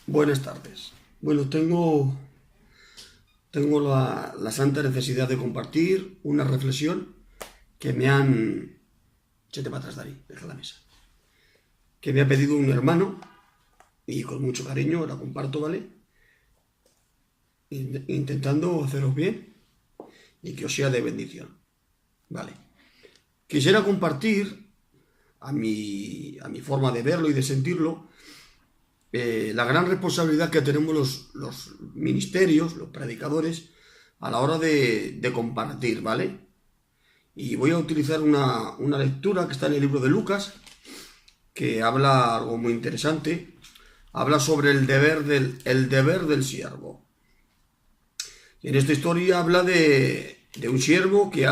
Buenas tardes. Bueno, tengo la santa necesidad de compartir una reflexión que me han... Échate para atrás, Dani, deja la mesa. Que me ha pedido un hermano y con mucho cariño la comparto, ¿vale? Intentando haceros bien y que os sea de bendición, ¿vale? Quisiera compartir a mi forma de verlo y de sentirlo la gran responsabilidad que tenemos los ministerios, los predicadores, a la hora de compartir, ¿vale? Y voy a utilizar una lectura que está en el libro de Lucas, que habla algo muy interesante. Habla sobre el deber del siervo. Y en esta historia habla de un siervo que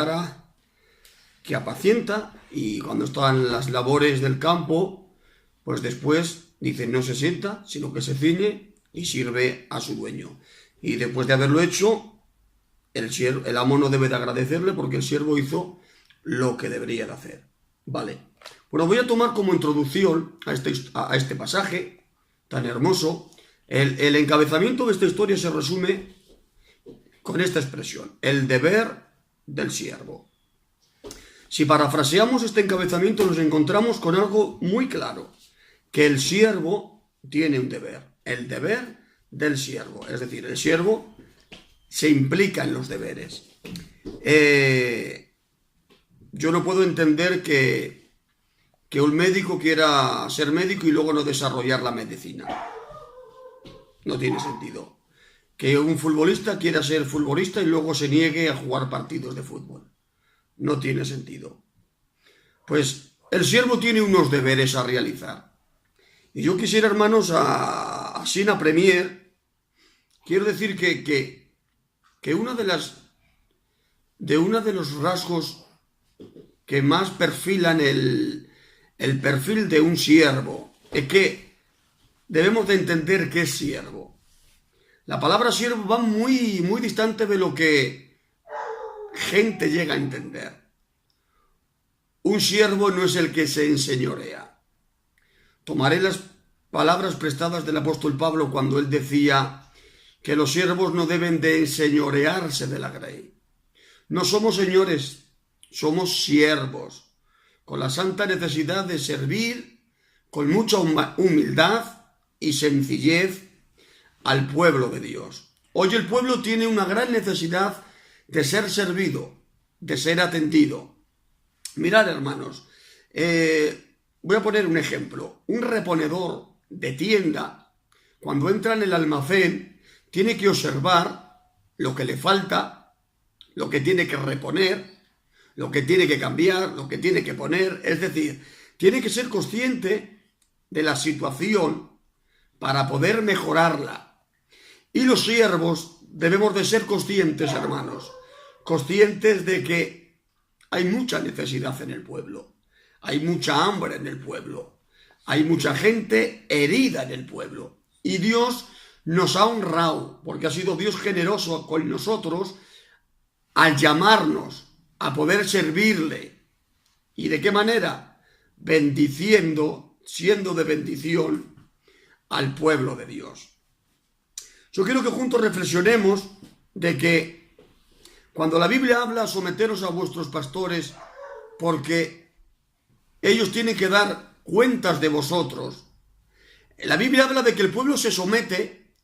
apacienta, y cuando está en las labores del campo, pues después dice, no se sienta, sino que se ciñe y sirve a su dueño. Y después de haberlo hecho, el amo no debe de agradecerle porque el siervo hizo lo que debería de hacer. Vale. Bueno, voy a tomar como introducción a este pasaje tan hermoso. El encabezamiento de esta historia se resume con esta expresión: el deber del siervo. Si parafraseamos este encabezamiento, nos encontramos con algo muy claro: que el siervo tiene un deber, el deber del siervo. Es decir, el siervo se implica en los deberes. Yo no puedo entender que un médico quiera ser médico y luego no desarrollar la medicina. No tiene sentido. Que un futbolista quiera ser futbolista y luego se niegue a jugar partidos de fútbol. No tiene sentido. Pues el siervo tiene unos deberes a realizar. Y yo quisiera, hermanos, así en premier, quiero decir que uno de los rasgos que más perfilan el perfil de un siervo es que debemos de entender qué es siervo. La palabra siervo va muy, muy distante de lo que gente llega a entender. Un siervo no es el que se enseñorea. Tomaré las palabras prestadas del apóstol Pablo cuando él decía que los siervos no deben de enseñorearse de la grey. No somos señores, somos siervos, con la santa necesidad de servir con mucha humildad y sencillez al pueblo de Dios. Hoy el pueblo tiene una gran necesidad de ser servido, de ser atendido. Mirad, hermanos, voy a poner un ejemplo. Un reponedor de tienda, cuando entra en el almacén, tiene que observar lo que le falta, lo que tiene que reponer, lo que tiene que cambiar, lo que tiene que poner. Es decir, tiene que ser consciente de la situación para poder mejorarla. Y los siervos debemos de ser conscientes, hermanos, conscientes de que hay mucha necesidad en el pueblo, hay mucha hambre en el pueblo, hay mucha gente herida en el pueblo. Y Dios nos ha honrado, porque ha sido Dios generoso con nosotros al llamarnos a poder servirle. ¿Y de qué manera? Bendiciendo, siendo de bendición al pueblo de Dios. Yo quiero que juntos reflexionemos de que cuando la Biblia habla, someteros a vuestros pastores porque ellos tienen que dar cuentas de vosotros. La Biblia habla de que el pueblo se somete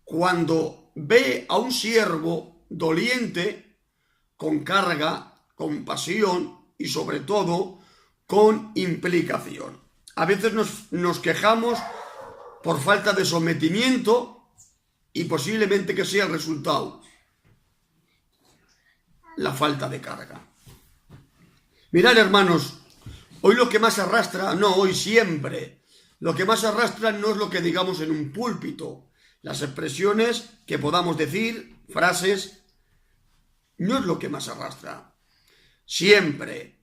cuando ve a un siervo doliente, con carga, con pasión y sobre todo con implicación. A veces nos quejamos por falta de sometimiento y posiblemente que sea el resultado la falta de carga. Mirad, hermanos, hoy lo que más arrastra, no hoy, siempre, lo que más arrastra no es lo que digamos en un púlpito, las expresiones que podamos decir, frases, no es lo que más arrastra. Siempre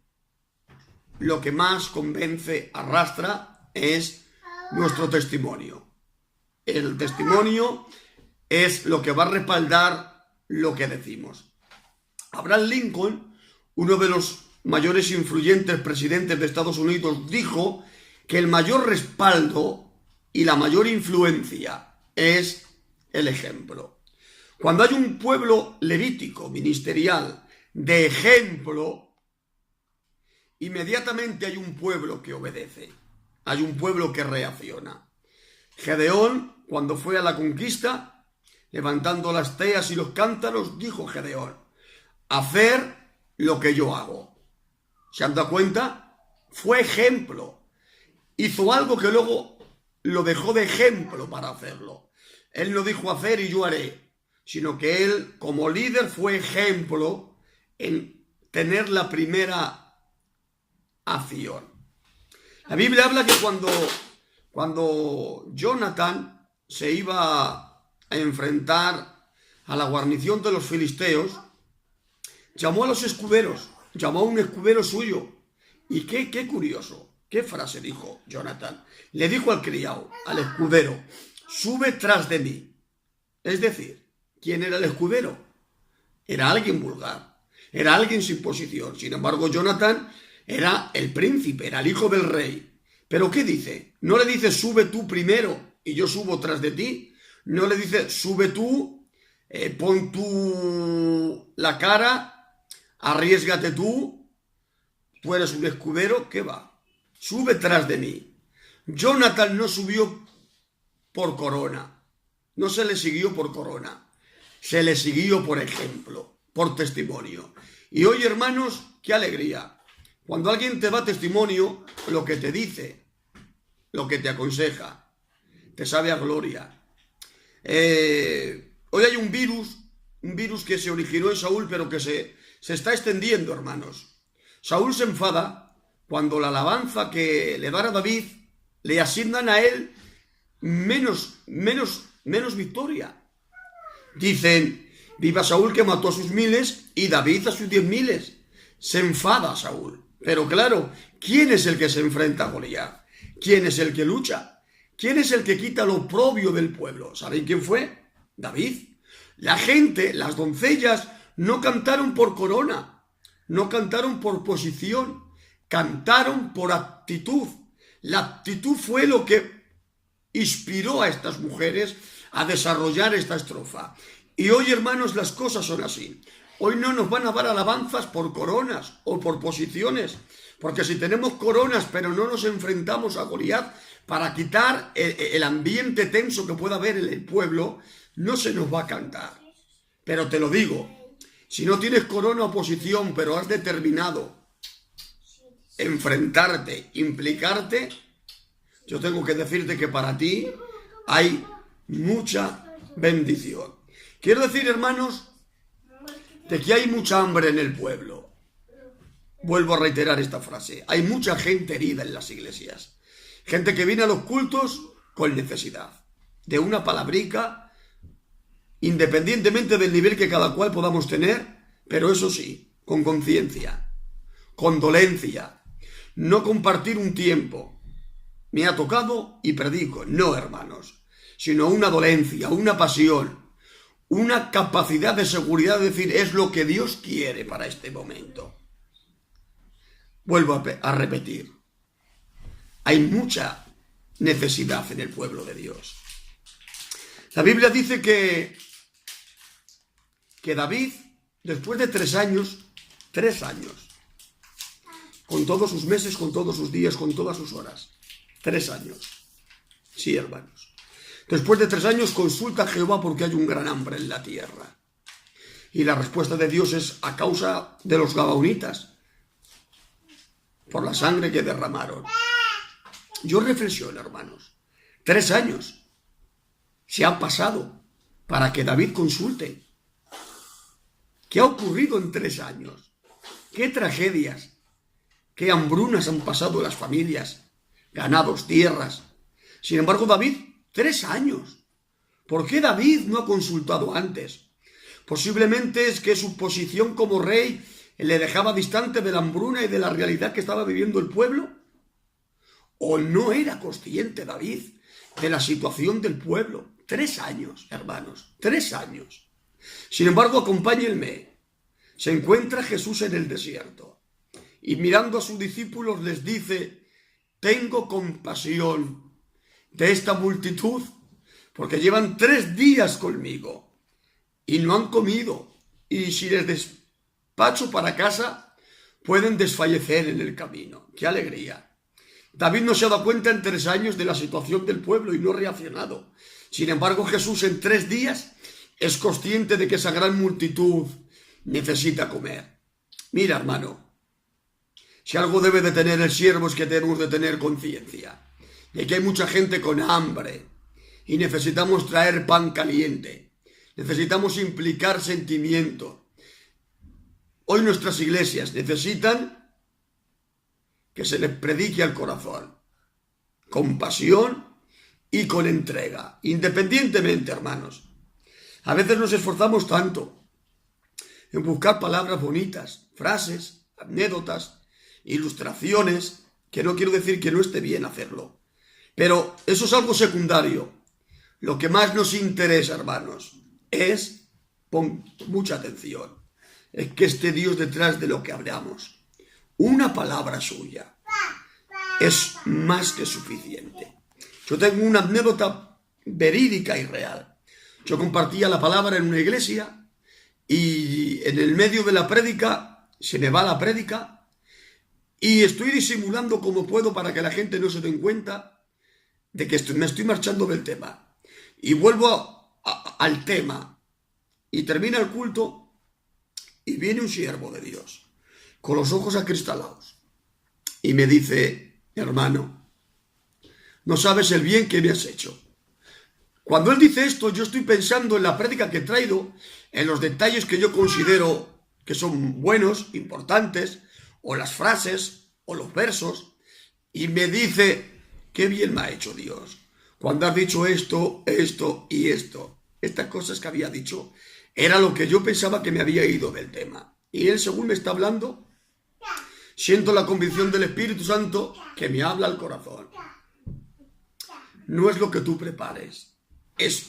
lo que más convence, arrastra, es nuestro testimonio. El testimonio es lo que va a respaldar lo que decimos. Abraham Lincoln, uno de los mayores influyentes presidentes de Estados Unidos, dijo que el mayor respaldo y la mayor influencia es el ejemplo. Cuando hay un pueblo levítico, ministerial, de ejemplo, inmediatamente hay un pueblo que obedece, hay un pueblo que reacciona. Gedeón, cuando fue a la conquista, levantando las teas y los cántaros, dijo Gedeón: hacer lo que yo hago. ¿Se han dado cuenta? Fue ejemplo. Hizo algo que luego lo dejó de ejemplo para hacerlo. Él no dijo hacer y yo haré, sino que él, como líder, fue ejemplo en tener la primera acción. La Biblia habla que cuando Jonatán se iba a enfrentar a la guarnición de los filisteos, llamó a los escuderos, llamó a un escudero suyo. Y qué curioso, qué frase dijo Jonatán. Le dijo al criado, al escudero: sube tras de mí. Es decir, ¿quién era el escudero? Era alguien vulgar, era alguien sin posición. Sin embargo, Jonatán era el príncipe, era el hijo del rey. ¿Pero qué dice? No le dice sube tú primero y yo subo tras de ti. No le dice sube tú, pon tú la cara, arriésgate tú eres un escudero. ¿Qué va? Sube tras de mí. Jonatán no subió por corona, no se le siguió por corona, se le siguió por ejemplo, por testimonio. Y hoy, hermanos, qué alegría cuando alguien te da testimonio, lo que te dice, lo que te aconseja, te sabe a gloria. Hoy hay un virus que se originó en Saúl, pero que se está extendiendo, hermanos. Saúl se enfada cuando la alabanza que le da a David le asignan a él menos victoria. Dicen: viva Saúl, que mató a sus 1000 y David a sus 10.000. Se enfada Saúl. Pero claro, ¿quién es el que se enfrenta a Goliat? ¿Quién es el que lucha? ¿Quién es el que quita lo oprobio del pueblo? ¿Saben quién fue? David. La gente, las doncellas, no cantaron por corona, no cantaron por posición, cantaron por actitud. La actitud fue lo que inspiró a estas mujeres a desarrollar esta estrofa. Y hoy, hermanos, las cosas son así. Hoy no nos van a dar alabanzas por coronas o por posiciones, porque si tenemos coronas pero no nos enfrentamos a Goliat para quitar el ambiente tenso que pueda haber en el pueblo, no se nos va a cantar. Pero te lo digo, si no tienes corona o posición, pero has determinado enfrentarte, implicarte, yo tengo que decirte que para ti hay mucha bendición. Quiero decir, hermanos, de que hay mucha hambre en el pueblo. Vuelvo a reiterar esta frase. Hay mucha gente herida en las iglesias. Gente que viene a los cultos con necesidad de una palabrica, independientemente del nivel que cada cual podamos tener, pero eso sí, con conciencia, con dolencia. No compartir un tiempo. Me ha tocado y predico. No, hermanos, sino una dolencia, una pasión, una capacidad de seguridad de decir: es lo que Dios quiere para este momento. Vuelvo a repetir. Hay mucha necesidad en el pueblo de Dios. La Biblia dice que David, después de 3 años, con todos sus meses, con todos sus días, con todas sus horas, 3 años. Sí, hermanos. Después de 3 años consulta a Jehová porque hay un gran hambre en la tierra. Y la respuesta de Dios es a causa de los gabaonitas, por la sangre que derramaron. Yo reflexiono, hermanos. 3 años se han pasado para que David consulte. ¿Qué ha ocurrido en 3 años? ¿Qué tragedias? ¿Qué hambrunas han pasado las familias? Ganados, tierras. Sin embargo, David, 3 años. ¿Por qué David no ha consultado antes? Posiblemente es que su posición como rey le dejaba distante de la hambruna y de la realidad que estaba viviendo el pueblo. ¿O no era consciente David de la situación del pueblo? 3 años, hermanos, 3 años. Sin embargo, acompáñenme. Se encuentra Jesús en el desierto y mirando a sus discípulos les dice: tengo compasión de esta multitud porque llevan 3 días conmigo y no han comido, y si les despacho para casa, pueden desfallecer en el camino. ¡Qué alegría! David no se ha dado cuenta en 3 años de la situación del pueblo y no ha reaccionado. Sin embargo, Jesús en 3 días es consciente de que esa gran multitud necesita comer. Mira, hermano, si algo debe de tener el siervo es que tenemos de tener conciencia de que hay mucha gente con hambre y necesitamos traer pan caliente. Necesitamos implicar sentimiento. Hoy nuestras iglesias necesitan que se les predique al corazón, con pasión y con entrega, independientemente, hermanos. A veces nos esforzamos tanto en buscar palabras bonitas, frases, anécdotas, ilustraciones, que no quiero decir que no esté bien hacerlo, pero eso es algo secundario. Lo que más nos interesa, hermanos, es, pon mucha atención, es que esté Dios detrás de lo que hablamos. Una palabra suya es más que suficiente. Yo tengo una anécdota verídica y real. Yo compartía la palabra en una iglesia y en el medio de la prédica se me va la prédica y estoy disimulando como puedo para que la gente no se den cuenta de que me estoy marchando del tema. Y vuelvo al tema y termina el culto y viene un siervo de Dios con los ojos acristalados y me dice: hermano, no sabes el bien que me has hecho. Cuando él dice esto, yo estoy pensando en la prédica que he traído, en los detalles que yo considero que son buenos, importantes, o las frases, o los versos, y me dice: qué bien me ha hecho Dios. Cuando has dicho esto, esto y esto, estas cosas que había dicho, era lo que yo pensaba que me había ido del tema. Y él, según me está hablando, siento la convicción del Espíritu Santo que me habla al corazón. No es lo que tú prepares, es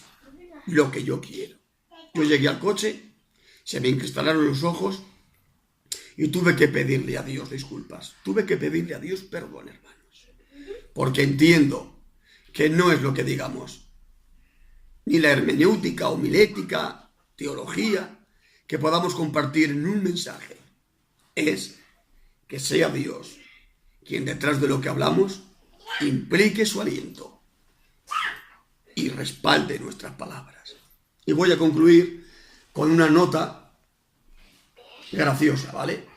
lo que yo quiero. Yo llegué al coche, se me encristalaron los ojos y tuve que pedirle a Dios disculpas. Tuve que pedirle a Dios perdón, hermanos. Porque entiendo que no es lo que digamos, ni la hermenéutica, homilética, teología, que podamos compartir en un mensaje. Es que sea Dios quien detrás de lo que hablamos implique su aliento y respalde nuestras palabras. Y voy a concluir con una nota graciosa, ¿vale?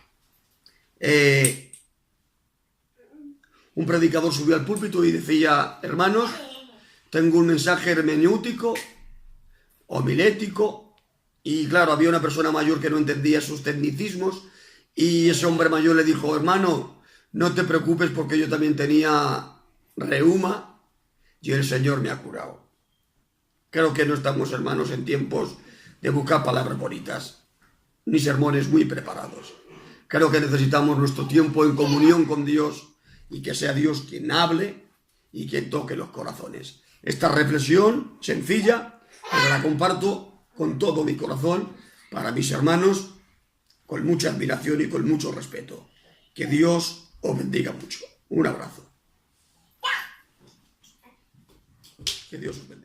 Un predicador subió al púlpito y decía: hermanos, tengo un mensaje hermenéutico, homilético, y claro, había una persona mayor que no entendía esos tecnicismos, y ese hombre mayor le dijo: hermano, no te preocupes porque yo también tenía reuma y el Señor me ha curado. Creo que no estamos, hermanos, en tiempos de buscar palabras bonitas, ni sermones muy preparados. Creo que necesitamos nuestro tiempo en comunión con Dios y que sea Dios quien hable y quien toque los corazones. Esta reflexión sencilla, pero la comparto con todo mi corazón para mis hermanos, con mucha admiración y con mucho respeto. Que Dios os bendiga mucho. Un abrazo. Que Dios os bendiga.